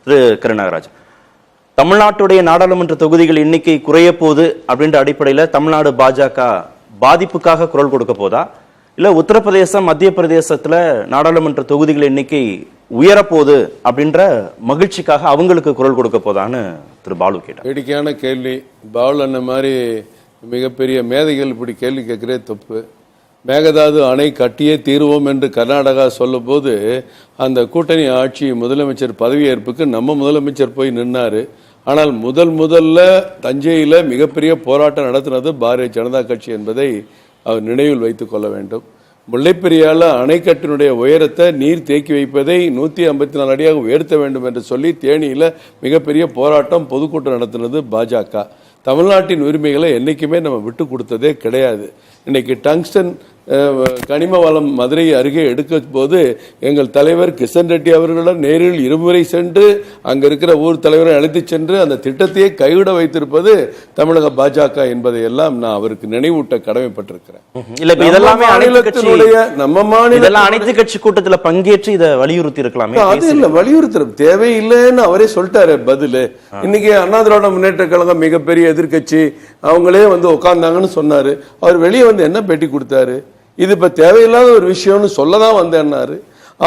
திரு கருநாகராஜ், தமிழ்நாட்டுடைய நாடாளுமன்ற தொகுதிகள் எண்ணிக்கை குறைய போகுது அப்படின்ற அடிப்படையில் தமிழ்நாடு பாஜக பாதிப்புக்காக குரல் கொடுக்க போதா, இல்ல உத்தரப்பிரதேசம் மத்திய பிரதேசத்துல நாடாளுமன்ற தொகுதிகள் எண்ணிக்கை உயரப்போகுது அப்படின்ற மகிழ்ச்சிக்காக அவங்களுக்கு குரல் கொடுக்க போதான்னு திரு பாலு கேட்டார். வேடிக்கையான கேள்வி. பாலு அண்ண மாதிரி மிகப்பெரிய மேதைகள் இப்படி கேள்வி கேட்கிறே தப்பு. மேகதாது அணை கட்டியே தீர்வோம் என்று கர்நாடகா சொல்லும் போது அந்த கூட்டணி ஆட்சி முதலமைச்சர் பதவியேற்புக்கு நம்ம முதலமைச்சர் போய் நின்னாரு. ஆனால் முதல்ல தஞ்சையில் மிகப்பெரிய போராட்டம் நடத்தினது பாரதிய ஜனதா கட்சி என்பதை அவர் நினைவில் வைத்துக் கொள்ள வேண்டும். முல்லைப்பெரியால அணைக்கட்டினுடைய உயரத்தை நீர் தேக்கி வைப்பதை 154 அடியாக உயர்த்த வேண்டும் என்று சொல்லி தேனியில் மிகப்பெரிய போராட்டம் பொதுக்கூட்டம் நடத்தினது பாஜக. தமிழ்நாட்டின் உரிமைகளை என்றைக்குமே நம்ம விட்டு கொடுத்ததே கிடையாது. இன்னைக்கு டங்ஸ்டன் கனிம வளம் மதுரை அருகே எடுக்க போது எங்கள் தலைவர் கிஷன் ரெட்டி அவர்களிடம் நேரில் இருமுறை சென்று அங்க இருக்கிற ஊர் தலைவரை அழைத்து சென்று அந்த திட்டத்தையே கைவிட வைத்திருப்பது தமிழக பாஜக என்பதை எல்லாம் நான் அவருக்கு நினைவூட்ட கடமைப்பட்டிருக்கிறேன். நம்ம மாநில அனைத்து கட்சி கூட்டத்தில் பங்கேற்று இதை வலியுறுத்தி இருக்கலாமே. அது இல்ல, வலியுறுத்த தேவையில்லைன்னு அவரே சொல்லிட்டாரு பதில். இன்னைக்கு அண்ணா திராவிட முன்னேற்ற கழகம் மிகப்பெரிய எதிர்கட்சி, அவங்களே வந்து உட்கார்ந்தாங்கன்னு சொன்னாரு. அவர் வெளியே வந்து என்ன பேட்டி கொடுத்தாரு? இது இப்ப தேவையில்லாத ஒரு விஷயம்னு சொல்லதான் வந்தேன்னாரு.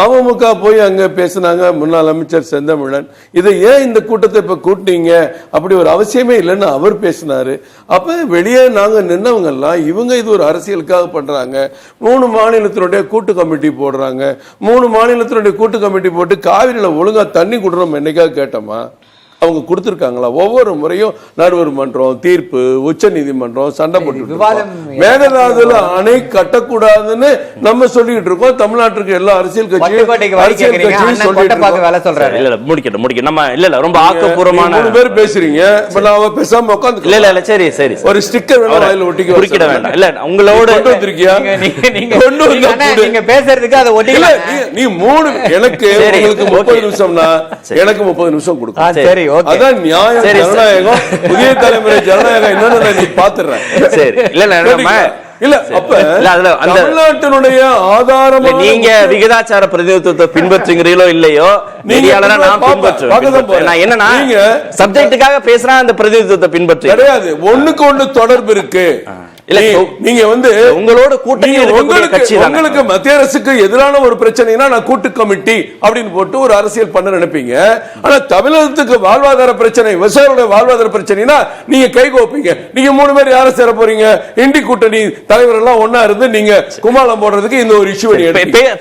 அமமுக போய் அங்க பேசினாங்க, முன்னாள் அமைச்சர் செந்தமிழன். இதை ஏன் இந்த கூட்டத்தை இப்ப கூட்டினீங்க, அப்படி ஒரு அவசியமே இல்லைன்னு அவர் பேசினாரு. அப்ப வெளியே நாங்க நின்னவங்க எல்லாம் இவங்க இது ஒரு அரசியலுக்காக பண்றாங்க. 3 மாநிலத்தினுடைய கூட்டு கமிட்டி போடுறாங்க. 3 மாநிலத்தினுடைய கூட்டு கமிட்டி போட்டு காவிரியில ஒழுங்கா தண்ணி கொடுறோம் என்னைக்காக கேட்டோமா? அவங்க கொடுத்திருக்காங்களா? ஒவ்வொரு முறையும் நடுவர் மன்றம் தீர்ப்பு, உச்ச நீதிமன்றம் சண்டை போட்டு மேகதாதுல அணை கட்டக்கூடாதுன்னு நம்ம சொல்லிட்டு இருக்கோம். தமிழ்நாட்டுக்கு எல்லா அரசியல் கட்சியும் ரொம்ப ஆக்கப்பூர்வமான 3 பேர் பேசுறீங்க. இப்ப நான் பேசாம உட்காந்து சரி சரி ஒரு ஸ்டிக்கர் வாயில ஒட்டிக்க வேண்டாம். இல்ல உங்களோட வந்திருக்கியா நீங்க பேசுறதுக்கு அதை ஒட்டிக்கல. நீ 3 எனக்கு உங்களுக்கு 30 நிமிஷம்னா எனக்கு 30 நிமிஷம் கொடுக்கும். சரி, அதான் நியாயம். ஜனநாயகம், புதிய தலைமுறை ஜனநாயகம் என்னன்னு நீ பாத்துறேன். சரி, இல்ல அப்ப தமிழ்நாட்டினுடைய ஆதாரம் நீங்க விகிதாச்சார பிரதிநிதித்துவத்தை பின்பற்றுகிறீங்களோ இல்லையோ, நான் பின்பற்றுவேன். நான் என்னன்னா சப்ஜெக்டுக்காக பேசுறேன், அந்த பிரதிநிதித்துவத்தை பின்பற்ற கிடையாது. ஒண்ணுக்கு ஒண்ணு தொடர்பு இருக்கு. நீங்க வந்து உங்களோட கூட்டணி உங்களுக்கு மத்திய அரசுக்கு எதிரான ஒரு பிரச்சனைனா நான் கூட்டு கமிட்டி அப்படின்னு போட்டு ஒரு அரசியல் பண்ண நினைப்பீங்க. ஆனா தமிழகத்துக்கு வாழ்வாதார பிரச்சனை, விவசாயிகளுடைய வாழ்வாதார பிரச்சனைனா நீங்க கைகோப்பீங்க. நீங்க 3 பேர் யாரை சேர போறீங்க? இண்டி கூட்டணி தலைவர் எல்லாம் ஒன்னா இருந்து நீங்க குமாலம் போடுறதுக்கு இந்த ஒரு இஷ்யூ